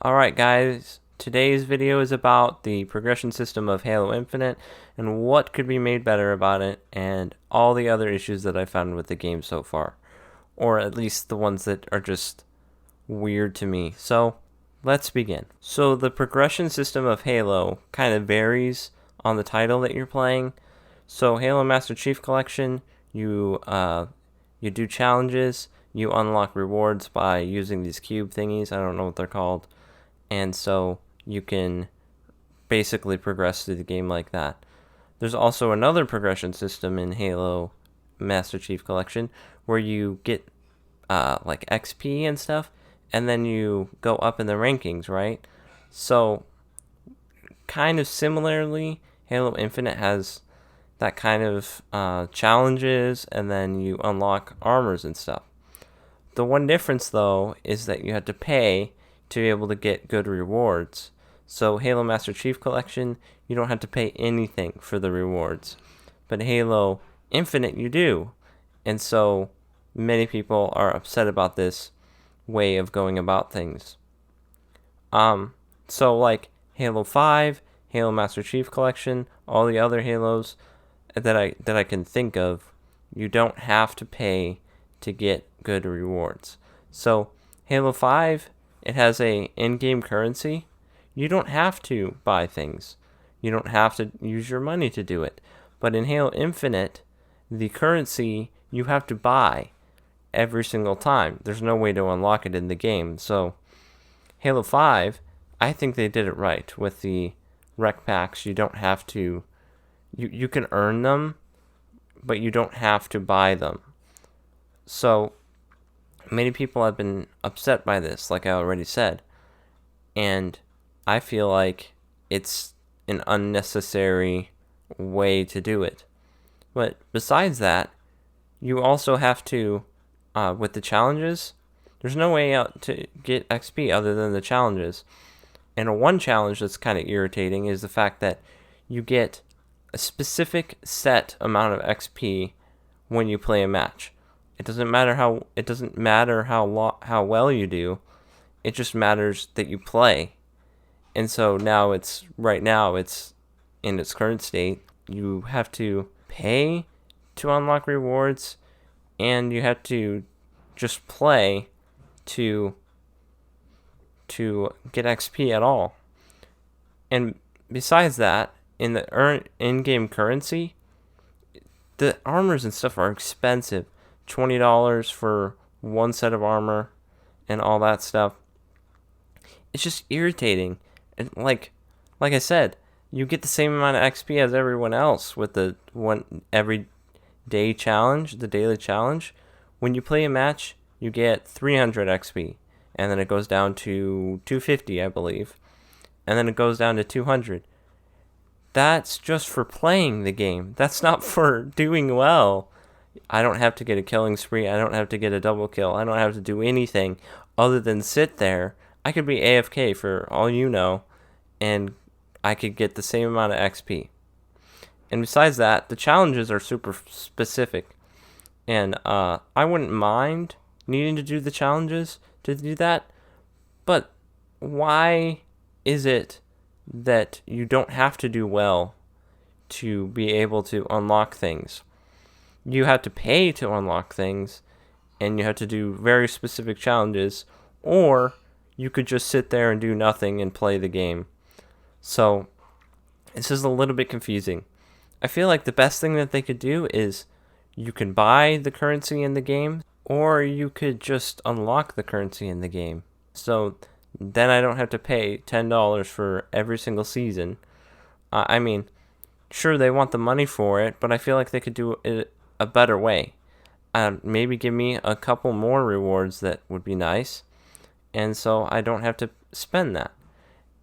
Alright guys, today's video is about the progression system of Halo Infinite and what could be made better about it and all the other issues that I found with the game so far. Or at least the ones that are just weird to me. So, let's begin. So the progression system of Halo kind of varies on the title that you're playing. So Halo Master Chief Collection, you do challenges, you unlock rewards by using these cube thingies, I don't know what they're called. And so you can basically progress through the game like that. There's also another progression system in Halo Master Chief Collection where you get like XP and stuff, and then you go up in the rankings, right? So, kind of similarly, Halo Infinite has that kind of challenges, and then you unlock armors and stuff. The one difference, though, is that you have to pay to be able to get good rewards. So Halo Master Chief Collection, you don't have to pay anything for the rewards. But Halo Infinite, you do. And so many people are upset about this way of going about things. So like Halo 5, Halo Master Chief Collection, all the other Halos that I can think of, you don't have to pay to get good rewards. So Halo 5, it has a in-game currency. You don't have to buy things. You don't have to use your money to do it. But in Halo Infinite, the currency you have to buy every single time. There's no way to unlock it in the game. So Halo 5, I think they did it right with the rec packs. You don't have to you can earn them, but you don't have to buy them. So many people have been upset by this, like I already said, and I feel like it's an unnecessary way to do it. But besides that, you also have to, with the challenges, there's no way out to get XP other than the challenges. And one challenge that's kind of irritating is the fact that you get a specific set amount of XP when you play a match. It doesn't matter how well you do. It just matters that you play. And so right now it's in its current state. You have to pay to unlock rewards, and you have to just play to get XP at all. And besides that, in the in-game currency, the armors and stuff are expensive. $20 for one set of armor and all that stuff. It's just irritating. And like I said, you get the same amount of XP as everyone else with the one every day challenge, the daily challenge. When you play a match, you get 300 XP, and then it goes down to 250, I believe, and then it goes down to 200. That's just for playing the game. That's not for doing well. I don't have to get a killing spree. I don't have to get a double kill. I don't have to do anything other than sit there. I could be AFK for all you know, and I could get the same amount of XP. And besides that, the challenges are super specific. And I wouldn't mind needing to do the challenges to do that. But why is it that you don't have to do well to be able to unlock things? You have to pay to unlock things, and you have to do very specific challenges, or you could just sit there and do nothing and play the game. So this is a little bit confusing. I feel like the best thing that they could do is you can buy the currency in the game, or you could just unlock the currency in the game. So then I don't have to pay $10 for every single season. I mean, sure, they want the money for it, but I feel like they could do it a better way. Maybe give me a couple more rewards that would be nice, and so I don't have to spend that.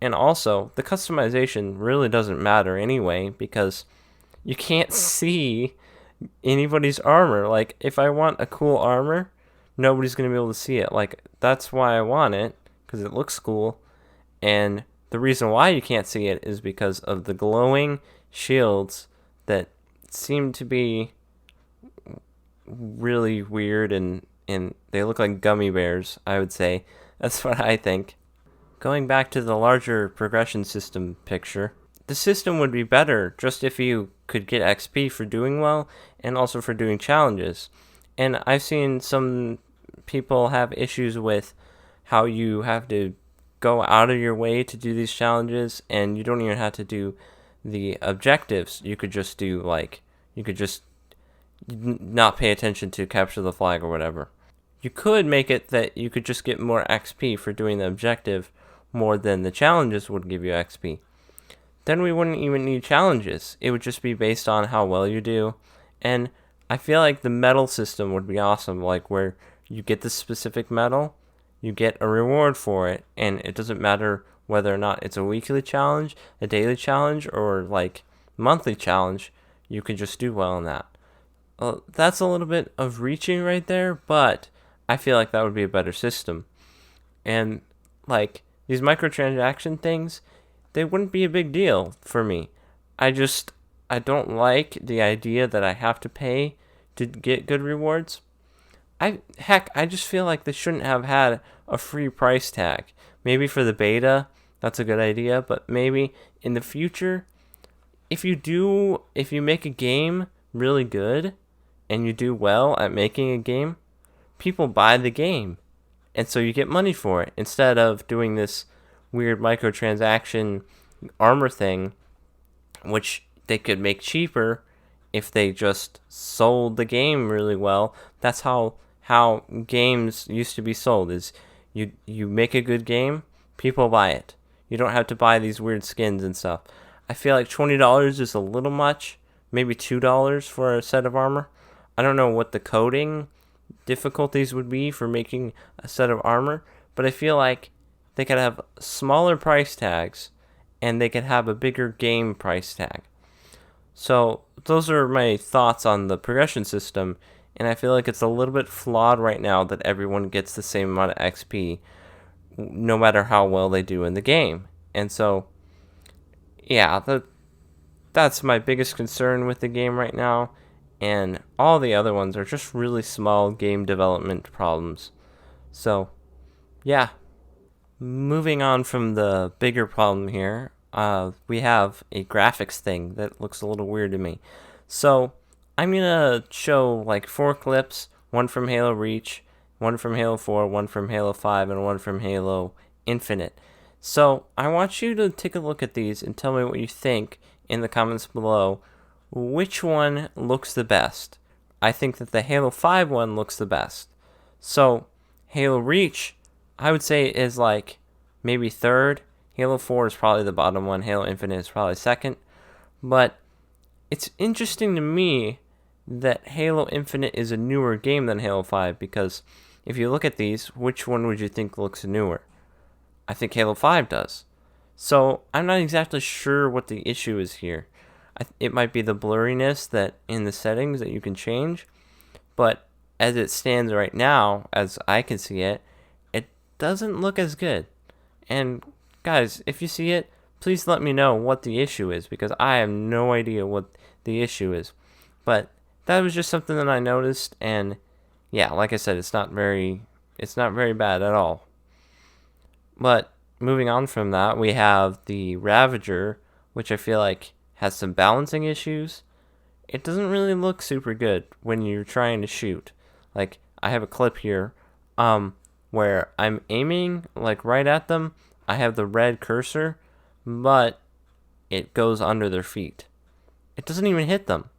And also, the customization really doesn't matter anyway, because you can't see anybody's armor. Like, if I want a cool armor, nobody's going to be able to see it. Like, that's why I want it, because it looks cool. And the reason why you can't see it is because of the glowing shields that seem to be really weird, and they look like gummy bears, I would say. That's what I think. going back to the larger progression system picture, the system would be better just if you could get XP for doing well and also for doing challenges. And I've seen some people have issues with how you have to go out of your way to do these challenges, and you don't even have to do the objectives. You could just do, like, you could just not pay attention to capture the flag or whatever. You could make it that you could just get more XP for doing the objective more than the challenges would give you XP. Then we wouldn't even need challenges. It would just be based on how well you do. And I feel like the medal system would be awesome, like where you get the specific medal, you get a reward for it, and it doesn't matter whether or not it's a weekly challenge, a daily challenge, or like monthly challenge, you can just do well in that. That's a little bit of reaching right there, but I feel like that would be a better system. And like these microtransaction things, they wouldn't be a big deal for me. I don't like the idea that I have to pay to get good rewards. I just feel like they shouldn't have had a free price tag. Maybe for the beta, that's a good idea, but maybe in the future, if you make a game really good and you do well at making a game, people buy the game. And so you get money for it instead of doing this weird microtransaction armor thing, which they could make cheaper if they just sold the game really well. That's how games used to be sold, is you make a good game, people buy it. You don't have to buy these weird skins and stuff. I feel like $20 is a little much, maybe $2 for a set of armor. I don't know what the coding difficulties would be for making a set of armor, but I feel like they could have smaller price tags and they could have a bigger game price tag. So those are my thoughts on the progression system, and I feel like it's a little bit flawed right now that everyone gets the same amount of XP no matter how well they do in the game. And so, yeah, that's my biggest concern with the game right now, and all the other ones are just really small game development problems. So, yeah. Moving on from the bigger problem here, we have a graphics thing that looks a little weird to me. So, I'm going to show like 4 clips, one from Halo Reach, one from Halo 4, one from Halo 5, and one from Halo Infinite. So, I want you to take a look at these and tell me what you think in the comments below. Which one looks the best? I think that the Halo 5 one looks the best. So, Halo Reach, I would say, is like maybe third. Halo 4 is probably the bottom one. Halo Infinite is probably second. But it's interesting to me that Halo Infinite is a newer game than Halo 5, because if you look at these, which one would you think looks newer? I think Halo 5 does. So I'm not exactly sure what the issue is here. It might be the blurriness that in the settings that you can change, but as it stands right now, as I can see it, it doesn't look as good. And guys, if you see it, please let me know what the issue is, because I have no idea what the issue is. But that was just something that I noticed, and yeah, like I said, it's not very bad at all. But moving on from that, we have the Ravager, which I feel like has some balancing issues. It doesn't really look super good when you're trying to shoot. Like, I have a clip here where I'm aiming like right at them. I have the red cursor, but it goes under their feet. It doesn't even hit them.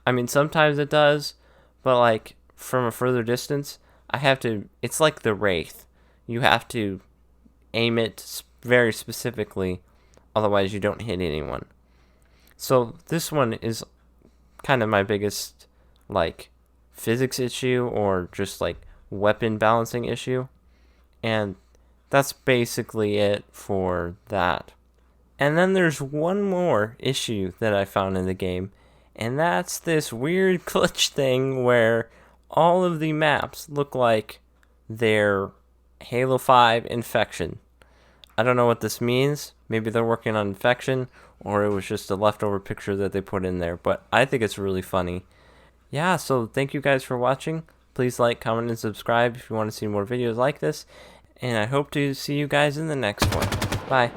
I mean, sometimes it does, but like from a further distance, it's like the Wraith. You have to aim it very specifically, otherwise you don't hit anyone. So this one is kind of my biggest like physics issue, or just like weapon balancing issue. And that's basically it for that. And then there's one more issue that I found in the game, and that's this weird glitch thing where all of the maps look like they're Halo 5 Infection. I don't know what this means. Maybe they're working on Infection, or it was just a leftover picture that they put in there, but I think it's really funny. Yeah, so thank you guys for watching. Please like, comment, and subscribe if you want to see more videos like this. And I hope to see you guys in the next one. Bye.